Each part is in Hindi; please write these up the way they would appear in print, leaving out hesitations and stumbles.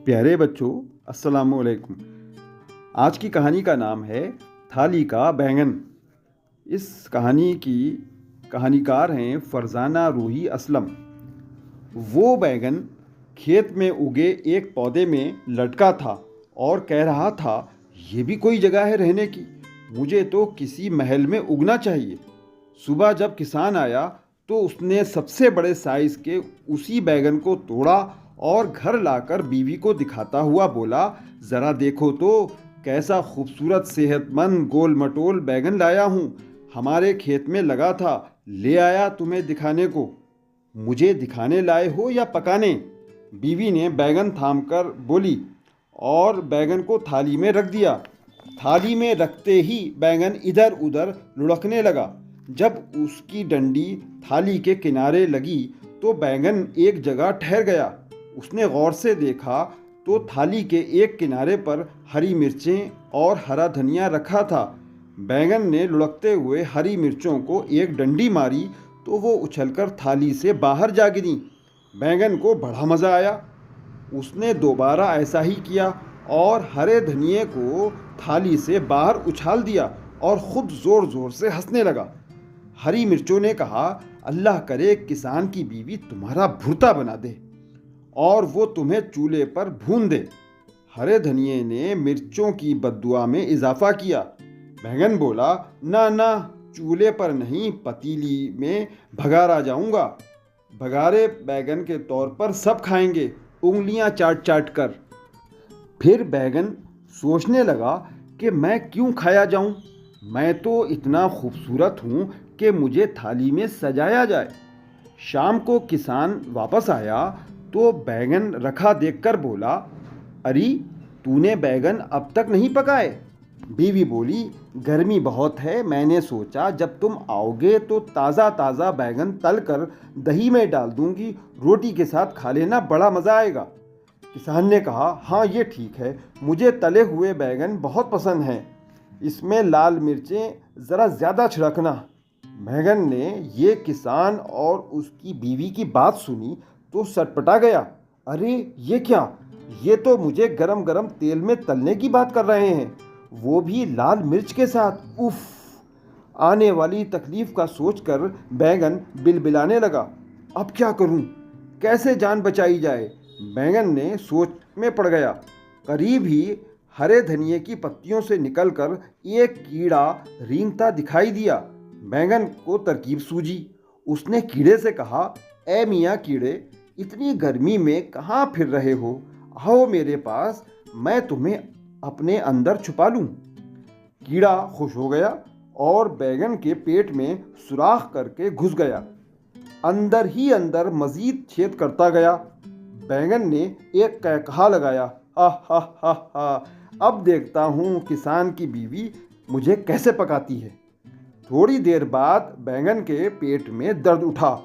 प्यारे बच्चों, अस्सलाम वालेकुम। आज की कहानी का नाम है थाली का बैंगन। इस कहानी की कहानीकार हैं फरजाना रूही असलम। वो बैंगन खेत में उगे एक पौधे में लटका था और कह रहा था, ये भी कोई जगह है रहने की, मुझे तो किसी महल में उगना चाहिए। सुबह जब किसान आया तो उसने सबसे बड़े साइज के उसी बैंगन को तोड़ा और घर लाकर बीवी को दिखाता हुआ बोला, ज़रा देखो तो कैसा खूबसूरत सेहतमंद गोल मटोल बैंगन लाया हूँ। हमारे खेत में लगा था, ले आया तुम्हें दिखाने को। मुझे दिखाने लाए हो या पकाने? बीवी ने बैंगन थामकर बोली और बैंगन को थाली में रख दिया। थाली में रखते ही बैंगन इधर उधर लुढ़कने लगा। जब उसकी डंडी थाली के किनारे लगी तो बैंगन एक जगह ठहर गया। उसने गौर से देखा तो थाली के एक किनारे पर हरी मिर्चें और हरा धनिया रखा था। बैंगन ने लुढ़कते हुए हरी मिर्चों को एक डंडी मारी तो वो उछलकर थाली से बाहर जा गिरी। बैंगन को बड़ा मज़ा आया। उसने दोबारा ऐसा ही किया और हरे धनिए को थाली से बाहर उछाल दिया और ख़ुद ज़ोर ज़ोर से हंसने लगा। हरी मिर्चों ने कहा, अल्लाह करे किसान की बीवी तुम्हारा भुर्ता बना दे और वो तुम्हें चूल्हे पर भून दे। हरे धनिए ने मिर्चों की बद्दुआ में इजाफा किया। बैंगन बोला, ना ना, चूल्हे पर नहीं, पतीली में भगारा जाऊंगा। भगारे बैंगन के तौर पर सब खाएंगे, उंगलियां चाट चाट कर। फिर बैंगन सोचने लगा कि मैं क्यों खाया जाऊं? मैं तो इतना खूबसूरत हूँ कि मुझे थाली में सजाया जाए। शाम को किसान वापस आया तो बैंगन रखा देखकर बोला, अरे तूने बैंगन अब तक नहीं पकाए? बीवी बोली, गर्मी बहुत है, मैंने सोचा जब तुम आओगे तो ताज़ा ताज़ा बैंगन तल कर दही में डाल दूंगी, रोटी के साथ खा लेना, बड़ा मज़ा आएगा। किसान ने कहा, हाँ ये ठीक है, मुझे तले हुए बैंगन बहुत पसंद हैं, इसमें लाल मिर्चें ज़रा ज़्यादा छिड़कना। बैंगन ने ये किसान और उसकी बीवी की बात सुनी तो सटपटा गया। अरे ये क्या, ये तो मुझे गरम गरम तेल में तलने की बात कर रहे हैं, वो भी लाल मिर्च के साथ। उफ! आने वाली तकलीफ़ का सोचकर बैंगन बिलबिलाने लगा। अब क्या करूं? कैसे जान बचाई जाए? बैंगन ने सोच में पड़ गया। करीब ही हरे धनिए की पत्तियों से निकलकर एक कीड़ा रेंगता दिखाई दिया। बैंगन को तरकीब सूझी। उसने कीड़े से कहा, ए मियाँ कीड़े, इतनी गर्मी में कहाँ फिर रहे हो? आओ मेरे पास, मैं तुम्हें अपने अंदर छुपा लूँ। कीड़ा खुश हो गया और बैंगन के पेट में सुराख करके घुस गया। अंदर ही अंदर मजीद छेद करता गया। बैंगन ने एक कहकहा लगाया, हा हा हा हा, अब देखता हूँ किसान की बीवी मुझे कैसे पकाती है। थोड़ी देर बाद बैंगन के पेट में दर्द उठा।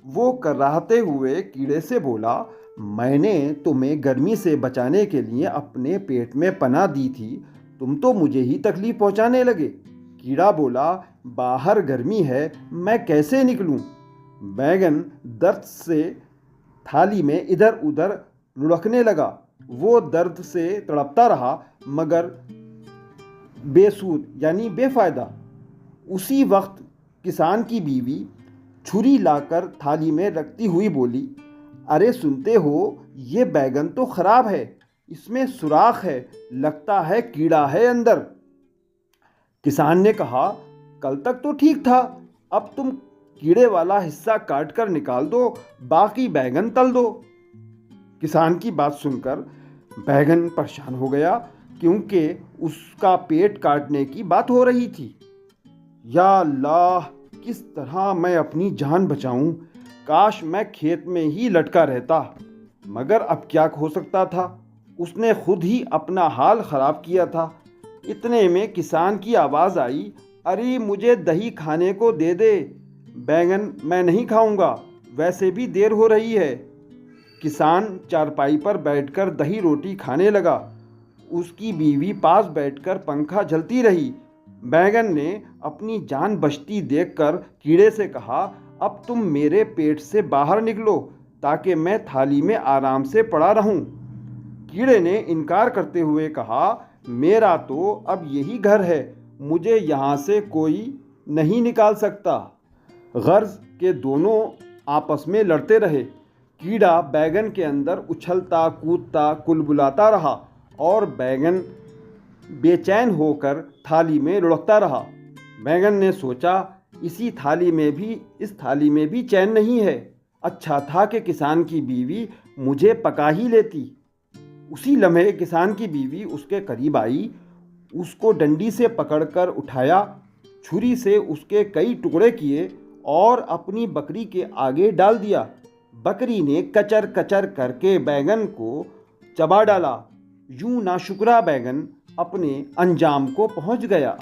वो कराहते हुए कीड़े से बोला, मैंने तुम्हें गर्मी से बचाने के लिए अपने पेट में पनाह दी थी, तुम तो मुझे ही तकलीफ पहुंचाने लगे। कीड़ा बोला, बाहर गर्मी है, मैं कैसे निकलूं? बैंगन दर्द से थाली में इधर उधर लुढ़कने लगा। वो दर्द से तड़पता रहा मगर बेसूद यानी बेफायदा। उसी वक्त किसान की बीवी छुरी लाकर थाली में रखती हुई बोली, अरे सुनते हो, ये बैंगन तो खराब है, इसमें सुराख है, लगता है कीड़ा है अंदर। किसान ने कहा, कल तक तो ठीक था, अब तुम कीड़े वाला हिस्सा काट कर निकाल दो, बाकी बैंगन तल दो। किसान की बात सुनकर बैंगन परेशान हो गया क्योंकि उसका पेट काटने की बात हो रही थी। या अल्लाह, किस तरह मैं अपनी जान बचाऊं? काश मैं खेत में ही लटका रहता, मगर अब क्या हो सकता था? उसने खुद ही अपना हाल ख़राब किया था। इतने में किसान की आवाज़ आई, अरे मुझे दही खाने को दे दे, बैंगन मैं नहीं खाऊंगा, वैसे भी देर हो रही है। किसान चारपाई पर बैठकर दही रोटी खाने लगा। उसकी बीवी पास बैठकर पंखा झलती रही। बैंगन ने अपनी जान बचती देखकर कीड़े से कहा, अब तुम मेरे पेट से बाहर निकलो ताकि मैं थाली में आराम से पड़ा रहूं। कीड़े ने इनकार करते हुए कहा, मेरा तो अब यही घर है, मुझे यहाँ से कोई नहीं निकाल सकता। गर्ज के दोनों आपस में लड़ते रहे। कीड़ा बैगन के अंदर उछलता कूदता कुलबुलाता रहा और बैगन बेचैन होकर थाली में लुढ़कता रहा। बैगन ने सोचा, इस थाली में भी चैन नहीं है। अच्छा था कि किसान की बीवी मुझे पका ही लेती। उसी लम्हे किसान की बीवी उसके करीब आई, उसको डंडी से पकड़कर उठाया, छुरी से उसके कई टुकड़े किए और अपनी बकरी के आगे डाल दिया। बकरी ने कचर कचर करके बैगन को चबा डाला। यूं नाशुक्रा बैगन अपने अंजाम को पहुंच गया।